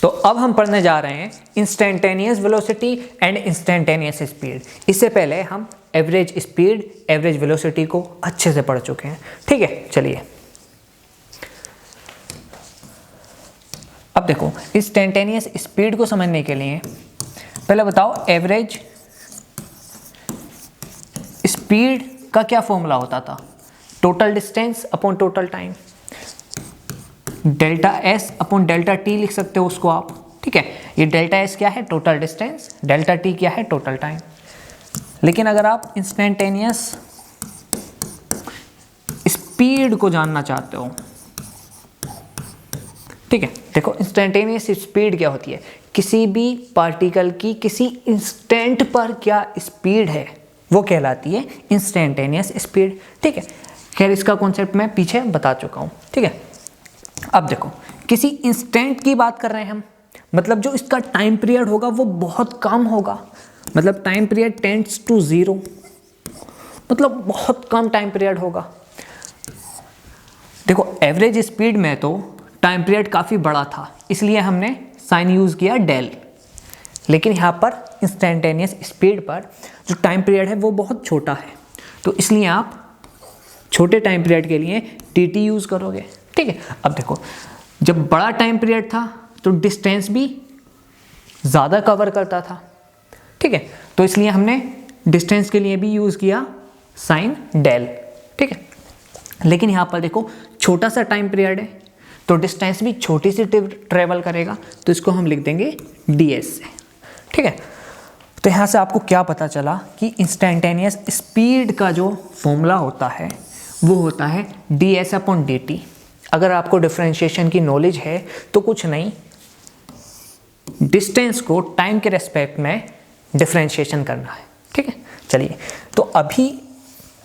तो अब हम पढ़ने जा रहे हैं instantaneous velocity and instantaneous speed. इससे पहले हम एवरेज स्पीड, एवरेज वेलोसिटी को अच्छे से पढ़ चुके हैं। ठीक है, चलिए अब देखो इंस्टेंटेनियस स्पीड को समझने के लिए पहले बताओ एवरेज स्पीड का क्या फॉर्मूला होता था। Total distance upon total time, delta S upon delta T लिख सकते हो उसको आप। ठीक है, ये डेल्टा एस क्या है, टोटल डिस्टेंस, डेल्टा टी क्या है, टोटल टाइम। लेकिन अगर आप इंस्टेंटेनियस स्पीड को जानना चाहते हो, ठीक है, देखो इंस्टेंटेनियस स्पीड क्या होती है, किसी भी पार्टिकल की किसी इंस्टेंट पर क्या स्पीड है वो कहलाती है इंस्टेंटेनियस स्पीड। ठीक है, खैर इसका कॉन्सेप्ट मैं पीछे बता चुका हूँ। ठीक है, अब देखो किसी इंस्टेंट की बात कर रहे हैं हम, मतलब जो इसका टाइम पीरियड होगा वो बहुत कम होगा, मतलब टाइम पीरियड टेंड्स टू 0, मतलब बहुत कम टाइम पीरियड होगा। देखो एवरेज स्पीड में तो टाइम पीरियड काफ़ी बड़ा था, इसलिए हमने साइन यूज़ किया डेल। लेकिन यहाँ पर इंस्टेंटेनियस स्पीड पर जो टाइम पीरियड है वो बहुत छोटा है, तो इसलिए आप छोटे टाइम पीरियड के लिए टी यूज़ करोगे। ठीक है, अब देखो जब बड़ा टाइम पीरियड था तो डिस्टेंस भी ज़्यादा कवर करता था। ठीक है, तो इसलिए हमने डिस्टेंस के लिए भी यूज़ किया साइन डेल। ठीक है, लेकिन यहाँ पर देखो छोटा सा टाइम पीरियड है तो डिस्टेंस भी छोटी सी ट्रेवल करेगा, तो इसको हम लिख देंगे ds से। ठीक है, तो यहाँ से आपको क्या पता चला कि इंस्टेंटेनियस स्पीड का जो फॉर्मूला होता है वो होता है ds अपॉन dt। अगर आपको डिफरेंशिएशन की नॉलेज है तो कुछ नहीं, डिस्टेंस को टाइम के रेस्पेक्ट में डिफरेंशिएशन करना है। ठीक है, चलिए तो अभी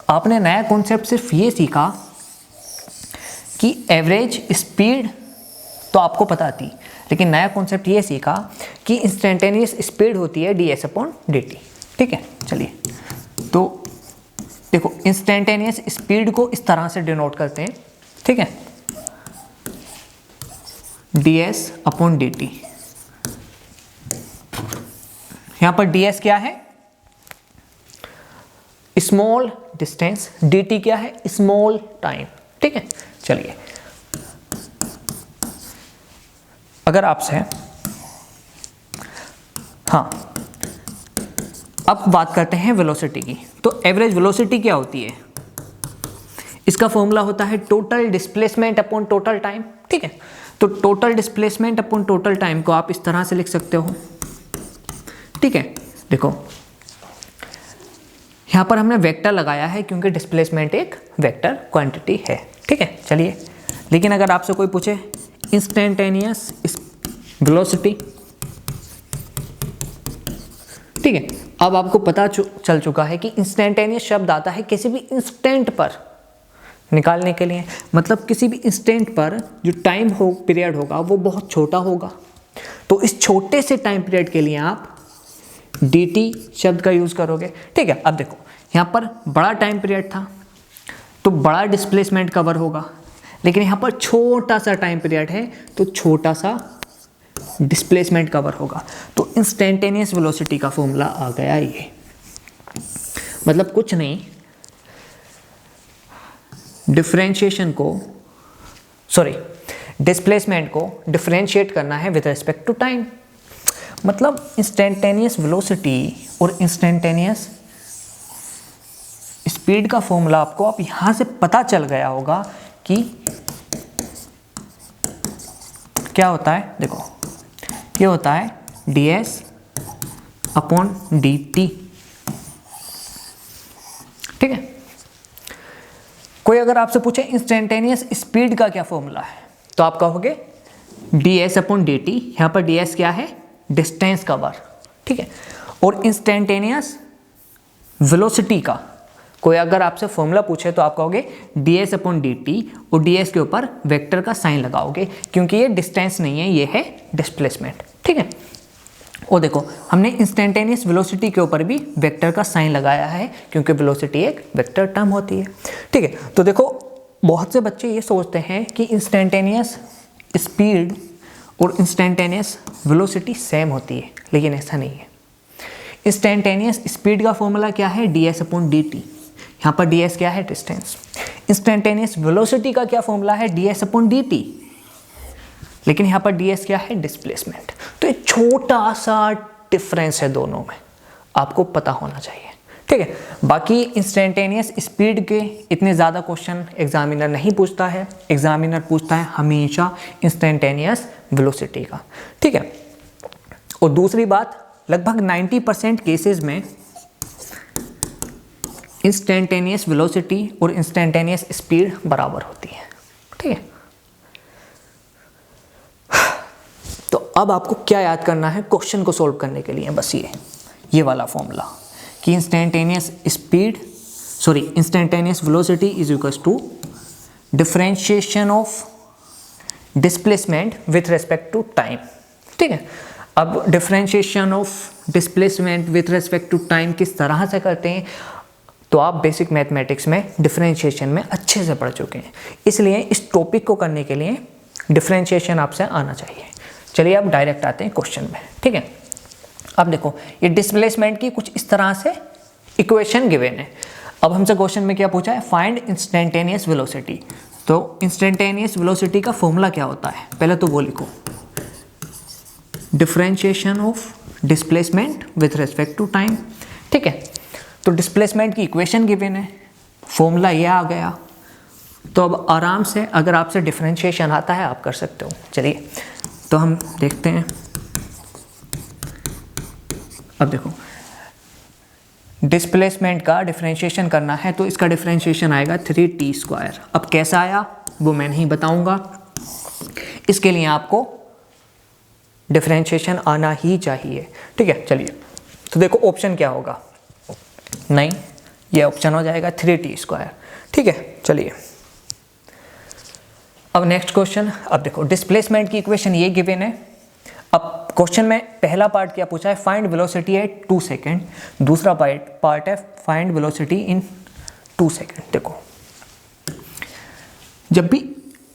आपने नया कॉन्सेप्ट सिर्फ ये सीखा कि एवरेज स्पीड तो आपको पता थी, लेकिन नया कॉन्सेप्ट ये सीखा कि इंस्टेंटेनियस स्पीड होती है ds अपॉन dt। ठीक है, चलिए तो देखो इंस्टेंटेनियस स्पीड को इस तरह से डिनोट करते हैं। ठीक है, ds अपॉन dt। यहां पर ds क्या है, स्मॉल डिस्टेंस, dt क्या है, स्मॉल टाइम। ठीक है, चलिए अगर आपसे हाँ अब बात करते हैं वेलोसिटी की, तो एवरेज वेलोसिटी क्या होती है, इसका फॉर्मूला होता है total displacement upon total time. ठीक है, तो total displacement upon total time को आप इस तरह से लिख सकते हो। ठीक है, देखो यहां पर हमने वेक्टर लगाया है क्योंकि डिस्प्लेसमेंट एक वेक्टर क्वांटिटी है। ठीक है, चलिए लेकिन अगर आपसे कोई पूछे इंस्टेंटेनियस वेलोसिटी, ठीक है, अब आपको पता चल चुका है कि इंस्टेंटेनियस शब्द आता है किसी भी इंस्टेंट पर निकालने के लिए, मतलब किसी भी इंस्टेंट पर जो टाइम पीरियड होगा वो बहुत छोटा होगा, तो इस छोटे से टाइम पीरियड के लिए आप dt शब्द का यूज करोगे। ठीक है, अब देखो यहाँ पर बड़ा टाइम पीरियड था तो बड़ा डिस्प्लेसमेंट कवर होगा, लेकिन यहाँ पर छोटा सा टाइम पीरियड है तो छोटा सा डिस्प्लेसमेंट कवर होगा। तो इंस्टेंटेनियस वेलोसिटी का फॉर्मूला आ गया ये, मतलब कुछ नहीं, डिस्प्लेसमेंट को डिफरेंशिएट करना है विद रिस्पेक्ट टू टाइम। मतलब इंस्टेंटेनियस वेलोसिटी और इंस्टेंटेनियस स्पीड का फॉर्मूला आपको अब यहां से पता चल गया होगा कि क्या होता है। देखो ये होता है ds अपॉन dt। ठीक है, कोई अगर आपसे पूछे इंस्टेंटेनियस स्पीड का क्या फॉर्मूला है तो आप कहोगे ds अपॉन dt। यहां पर ds क्या है, डिस्टेंस कवर। ठीक है, और इंस्टेंटेनियस वेलोसिटी का कोई अगर आपसे फॉर्मूला पूछे तो आप कहोगे ds अपॉन dt, और ds के ऊपर वेक्टर का साइन लगाओगे क्योंकि ये डिस्टेंस नहीं है, ये है डिस्प्लेसमेंट। ठीक है, और देखो हमने इंस्टेंटेनियस वेलोसिटी के ऊपर भी वेक्टर का साइन लगाया है क्योंकि वेलोसिटी एक वेक्टर टर्म होती है। ठीक है, तो देखो बहुत से बच्चे ये सोचते हैं कि इंस्टेंटेनियस स्पीड और इंस्टेंटेनियस वेलोसिटी सेम होती है, लेकिन ऐसा नहीं है। इंस्टेंटेनियस स्पीड का फॉर्मूला क्या है, ds/dt। यहाँ पर ds क्या है, डिस्टेंस। इंस्टेंटेनियस वेलोसिटी का क्या फॉर्मूला है, ds/dt, लेकिन यहाँ पर ds क्या है, डिस्प्लेसमेंट। तो एक छोटा सा डिफरेंस है दोनों में, आपको पता होना चाहिए, ठीक है। बाकी इंस्टेंटेनियस स्पीड के इतने ज़्यादा क्वेश्चन एग्जामिनर नहीं पूछता है, एग्जामिनर पूछता है हमेशा इंस्टेंटेनियस वेलोसिटी का, ठीक है। और दूसरी बात, लगभग 90% केसेस में इंस्टेंटेनियस वेलोसिटी और इंस्टेंटेनियस स्पीड बराबर होती है, ठीक है। तो अब आपको क्या याद करना है क्वेश्चन को सोल्व करने के लिए, बस ये वाला फॉर्मूला कि instantaneous velocity is equals to differentiation of displacement with respect to time, ठीक है। अब differentiation of displacement with respect to time किस तरह से करते हैं, तो आप बेसिक मैथमेटिक्स में डिफरेंशिएशन में अच्छे से पढ़ चुके हैं, इसलिए इस टॉपिक को करने के लिए डिफरेंशिएशन आपसे आना चाहिए। चलिए अब डायरेक्ट आते हैं क्वेश्चन में, ठीक है। अब देखो ये डिस्प्लेसमेंट की कुछ इस तरह से इक्वेशन गिवन है। अब हमसे क्वेश्चन में क्या पूछा है, फाइंड इंस्टेंटेनियस वेलोसिटी। तो इंस्टेंटेनियस वेलोसिटी का फॉर्मूला क्या होता है, पहले तो वो लिखो, differentiation of displacement with respect to time, ठीक है। तो डिस्प्लेसमेंट की इक्वेशन गिवन है, फॉर्मूला ये आ गया। तो अब आराम से अगर आपसे डिफरेंशिएशन आता है आप कर सकते हो। चलिए तो हम देखते हैं। अब देखो डिस्प्लेसमेंट का डिफरेंशिएशन करना है तो इसका डिफरेंशिएशन आएगा 3t²। अब कैसा आया वो मैं नहीं बताऊंगा, इसके लिए आपको डिफरेंशिएशन आना ही चाहिए, ठीक है। चलिए तो देखो ऑप्शन क्या होगा, नहीं ये ऑप्शन हो जाएगा 3t², ठीक है। चलिए अब नेक्स्ट क्वेश्चन। अब देखो डिस्प्लेसमेंट की इक्वेशन ये गिवन है। अब क्वेश्चन में पहला पार्ट क्या पूछा है, फाइंड वेलोसिटी एट 2 सेकेंड। दूसरा पार्ट है फाइंड वेलोसिटी इन 2 सेकेंड। देखो जब भी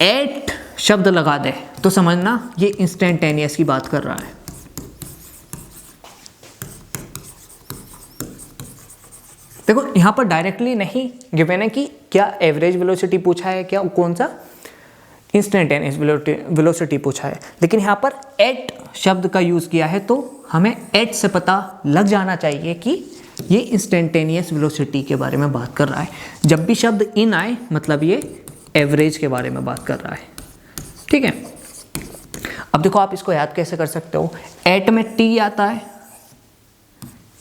एट शब्द लगा दे तो समझना ये इंस्टेंटेनियस की बात कर रहा है। देखो यहां पर डायरेक्टली नहीं गिवन है कि क्या एवरेज वेलोसिटी पूछा है, क्या कौन सा इंस्टेंटेनियस वेलोसिटी पूछा है, लेकिन यहाँ पर एट शब्द का यूज़ किया है तो हमें एट से पता लग जाना चाहिए कि ये इंस्टेंटेनियस वेलोसिटी के बारे में बात कर रहा है। जब भी शब्द इन आए मतलब ये एवरेज के बारे में बात कर रहा है, ठीक है। अब देखो आप इसको याद कैसे कर सकते हो, एट में टी आता है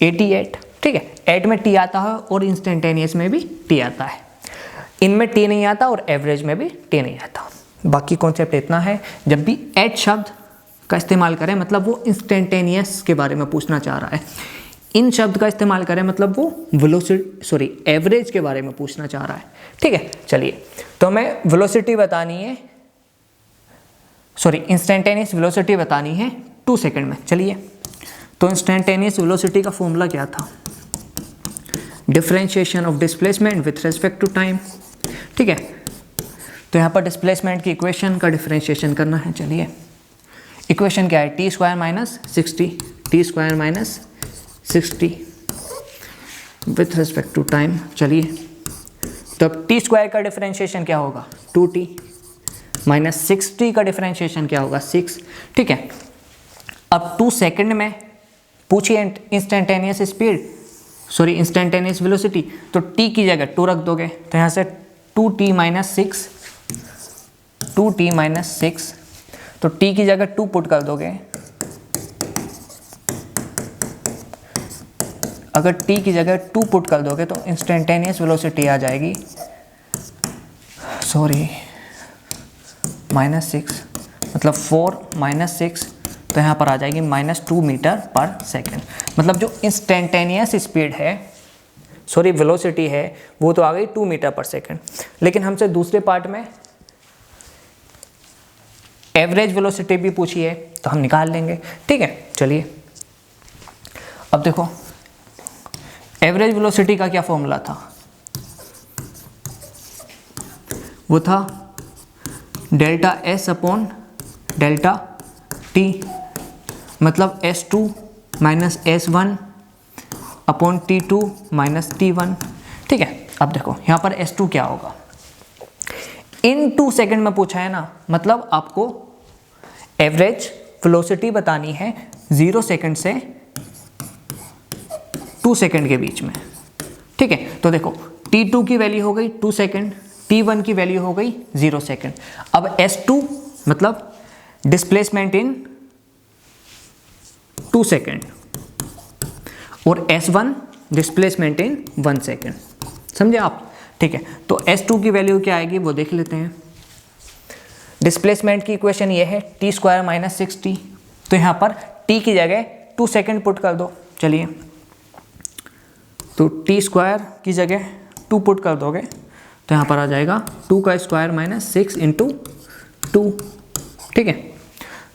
88, ठीक है। एट में टी आता है और इंस्टेंटेनियस में भी टी आता है, इनमें टी नहीं आता और एवरेज में भी टी नहीं आता। बाकी कॉन्सेप्ट इतना है, जब भी एट शब्द का इस्तेमाल करें मतलब वो इंस्टेंटेनियस के बारे में पूछना चाह रहा है, इन शब्द का इस्तेमाल करें मतलब वो एवरेज के बारे में पूछना चाह रहा है, ठीक है। चलिए तो हमें वेलोसिटी बतानी है, इंस्टेंटेनियस वेलोसिटी बतानी है 2 सेकेंड में। चलिए तो इंस्टेंटेनियस वेलोसिटी का फॉर्मूला क्या था, differentiation of displacement with respect to time, ठीक है। तो यहाँ पर डिस्प्लेसमेंट की इक्वेशन का डिफरेंशिएशन करना है। चलिए इक्वेशन क्या है, t² minus 60, t² minus 60 with respect to time. चलिए तो अब t² का डिफरेंशिएशन क्या होगा, 2t माइनस 60 का डिफरेंशिएशन क्या होगा, 6, ठीक है। अब 2 सेकेंड में पूछिए इंस्टेंटेनियस वेलोसिटी, तो t की जगह 2 रख दोगे तो यहाँ से 2t माइनस 6, तो t की जगह 2 पुट कर दोगे। अगर t की जगह 2 पुट कर दोगे तो इंस्टेंटेनियस वेलोसिटी आ जाएगी -6, मतलब 4 - 6, तो यहाँ पर आ जाएगी -2 मीटर पर सेकेंड। मतलब जो इंस्टेंटेनियस स्पीड है वेलोसिटी है वो तो आ गई 2 मीटर पर सेकेंड, लेकिन हमसे दूसरे पार्ट में एवरेज वेलोसिटी भी पूछी है तो हम निकाल लेंगे, ठीक है। चलिए अब देखो एवरेज वेलोसिटी का क्या फॉर्मूला था, वो था delta S upon delta t मतलब S2 minus S1 upon T2 minus T1। ठीक है, अब देखो यहाँ पर S2 क्या होगा, इन 2 सेकेंड में पूछा है ना, मतलब आपको एवरेज वेलोसिटी बतानी है 0 सेकेंड से 2 सेकेंड के बीच में। ठीक है, तो देखो T2 की वैल्यू हो गई 2 सेकेंड, T1 की वैल्यू हो गई 0 सेकेंड। अब S2 मतलब डिस्प्लेसमेंट इन 2 सेकेंड और S1 डिस्प्लेसमेंट इन 1 सेकेंड, समझे आप। ठीक है, तो S2 की वैल्यू क्या आएगी वो देख लेते हैं। डिस्प्लेसमेंट की इक्वेशन ये है t स्क्वायर माइनस 6t, तो यहाँ पर t की जगह 2 सेकेंड पुट कर दो। चलिए, तो t स्क्वायर की जगह 2 पुट कर दोगे तो यहाँ पर आ जाएगा 2 का स्क्वायर माइनस 6 इंटू 2। ठीक है,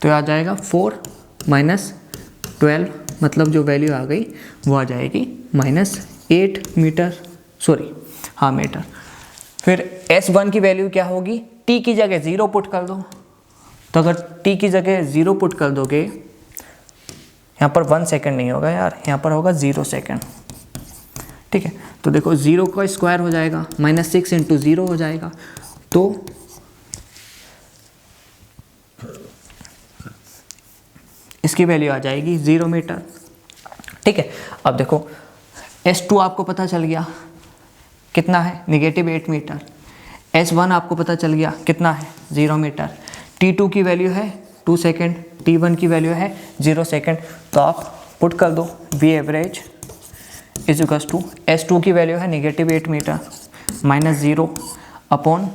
तो आ जाएगा 4 माइनस 12, मतलब जो वैल्यू आ गई वो आ जाएगी माइनस 8 मीटर, सॉरी हाँ मीटर। फिर S1 की वैल्यू क्या होगी, t की जगह 0 पुट कर दो, तो अगर t की जगह 0 पुट कर दोगे, यहाँ पर 1 सेकेंड नहीं होगा यार, यहाँ पर होगा 0 सेकेंड। ठीक है, तो देखो 0 का स्क्वायर हो जाएगा माइनस 6 इंटू 0 हो जाएगा, तो इसकी वैल्यू आ जाएगी 0 मीटर। ठीक है, अब देखो S2 आपको पता चल गया कितना है, नेगेटिव 8 मीटर। S1 आपको पता चल गया कितना है, 0 मीटर। T2 की वैल्यू है 2 सेकेंड, T1 की वैल्यू है 0 सेकेंड, तो आप पुट कर दो V average is equals to S2 की वैल्यू है negative 8 metre minus 0 upon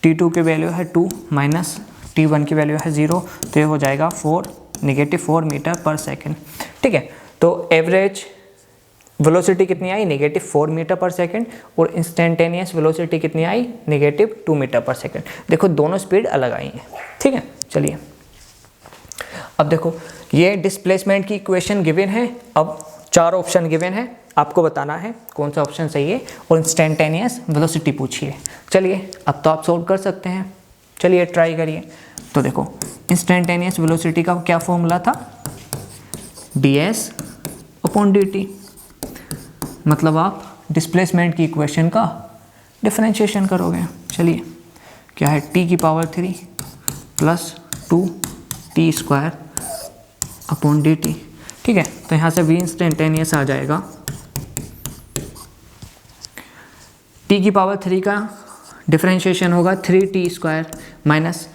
T2 की वैल्यू है 2 माइनस T1 की वैल्यू है 0, तो ये हो जाएगा 4 नेगेटिव 4 मीटर पर सेकेंड। ठीक है, तो एवरेज वेलोसिटी कितनी आई, नेगेटिव 4 मीटर पर सेकेंड, और इंस्टेंटेनियस वेलोसिटी कितनी आई, नेगेटिव 2 मीटर पर सेकेंड। देखो दोनों स्पीड अलग आई हैं। ठीक है, चलिए अब देखो ये डिस्प्लेसमेंट की इक्वेशन गिवन है, अब 4 ऑप्शन गिवन है, आपको बताना है कौन सा ऑप्शन सही है, और इंस्टेंटेनियस वेलोसिटी पूछिए। चलिए अब तो आप सोल्व कर सकते हैं, चलिए ट्राई करिए। तो देखो इंस्टेंटेनियस वेलोसिटी का क्या फॉर्मूला था, ds अपॉन dt, मतलब आप डिस्प्लेसमेंट की इक्वेशन का डिफरेंशिएशन करोगे। चलिए क्या है, t की power 3 plus 2t square upon dt। ठीक है, तो यहाँ से v इंस्टेंटेनियस आ जाएगा, t की पावर 3 का डिफरेंशिएशन होगा 3t square minus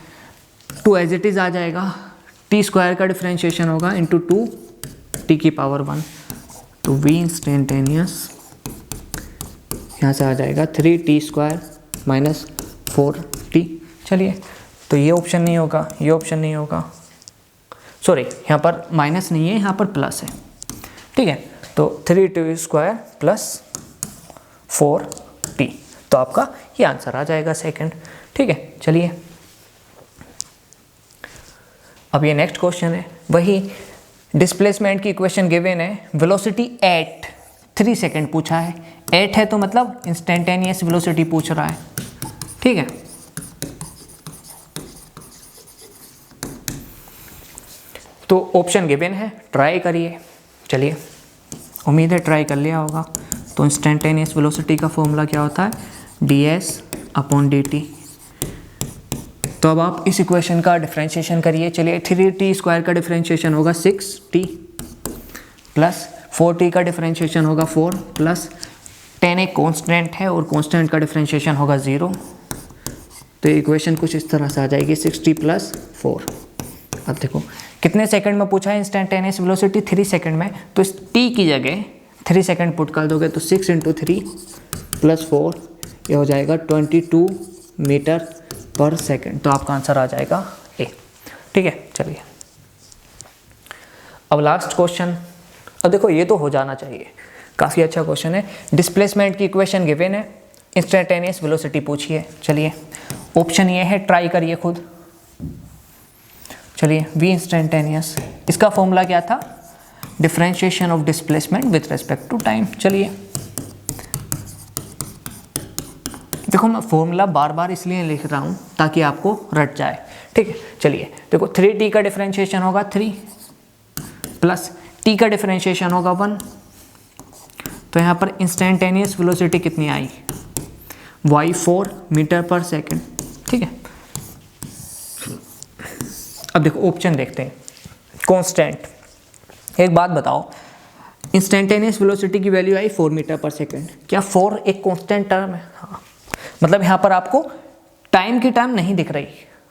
2 as it is आ जाएगा, t स्क्वायर का डिफरेंशिएशन होगा इंटू 2t की पावर 1, तो v इंस्टेंटेनियस यहाँ से आ जाएगा 3t स्क्वायर माइनस 4t। चलिए, तो ये ऑप्शन नहीं होगा, ये ऑप्शन नहीं होगा, सॉरी यहाँ पर माइनस नहीं है, यहाँ पर प्लस है। ठीक है, तो 3t स्क्वायर प्लस 4t, तो आपका ये आंसर आ जाएगा सेकंड। ठीक है, चलिए अब ये नेक्स्ट क्वेश्चन है, वही डिस्प्लेसमेंट की इक्वेशन गिवन है, वेलोसिटी एट 3 सेकेंड पूछा है, 8 है तो मतलब इंस्टेंटेनियस वेलोसिटी पूछ रहा है। ठीक है, तो ऑप्शन गिवन है, ट्राई करिए। चलिए, उम्मीद है ट्राई कर लिया होगा। तो इंस्टेंटेनियस वेलोसिटी का फॉर्मूला क्या होता है, ds अपॉन dt। तो अब आप इस इक्वेशन का डिफरेंशिएशन करिए। चलिए, 3t स्क्वायर का डिफरेंशिएशन होगा 6t प्लस 4t का डिफरेंशिएशन होगा 4 प्लस 10 एक कांस्टेंट है और कांस्टेंट का डिफरेंशिएशन होगा 0, तो इक्वेशन कुछ इस तरह से आ जाएगी 6t प्लस 4। अब देखो कितने सेकंड में पूछा है इंस्टेंटेनियस वेलोसिटी, 3 सेकंड में, तो इस t की जगह 3 सेकंड पुट कर दोगे तो 6 इंटू 3 प्लस 4, ये हो जाएगा 22 मीटर पर सेकंड, तो आपका आंसर आ जाएगा ए। ठीक है, चलिए अब लास्ट क्वेश्चन। अब देखो ये तो हो जाना चाहिए, काफ़ी अच्छा क्वेश्चन है। डिस्प्लेसमेंट की इक्वेशन गिवन है, इंस्टेंटेनियस वेलोसिटी पूछिए। चलिए ऑप्शन ये है, ट्राई करिए खुद। चलिए v इंस्टेंटेनियस, इसका फॉर्मूला क्या था, differentiation of displacement with respect to time. चलिए देखो मैं फॉर्मूला बार बार इसलिए लिख रहा हूँ ताकि आपको रट जाए। ठीक है, चलिए देखो 3t का डिफरेंशिएशन होगा 3 प्लस t का डिफरेंशिएशन होगा 1, तो यहाँ पर इंस्टेंटेनियस वेलोसिटी कितनी आई, y4 मीटर पर सेकेंड। ठीक है, अब देखो ऑप्शन देखते हैं। कांस्टेंट, एक बात बताओ, इंस्टेंटेनियस वेलोसिटी की वैल्यू आई 4 मीटर पर सेकेंड, क्या 4 एक कांस्टेंट टर्म है? हाँ, मतलब यहाँ पर आपको टाइम की टर्म नहीं दिख रही,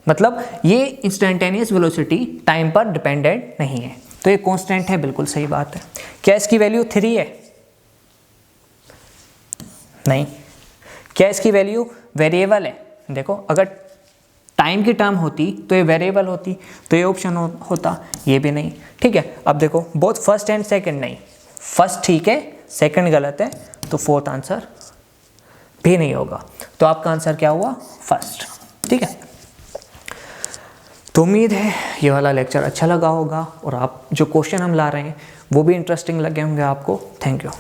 मतलब ये इंस्टेंटेनियस वेलोसिटी टाइम पर डिपेंडेंट नहीं है, तो ये कांस्टेंट है, बिल्कुल सही बात है। क्या इसकी वैल्यू 3 है? नहीं। क्या इसकी वैल्यू वेरिएबल है? देखो अगर टाइम की टर्म होती तो ये वेरिएबल होती, तो ये ऑप्शन होता, ये भी नहीं। ठीक है, अब देखो बोथ फर्स्ट एंड सेकंड नहीं, फर्स्ट ठीक है, सेकंड गलत है, तो फोर्थ आंसर भी नहीं होगा, तो आपका आंसर क्या हुआ, फर्स्ट। ठीक है, तो उम्मीद है ये वाला लेक्चर अच्छा लगा होगा और आप जो क्वेश्चन हम ला रहे हैं वो भी इंटरेस्टिंग लगे होंगे आपको। Thank you.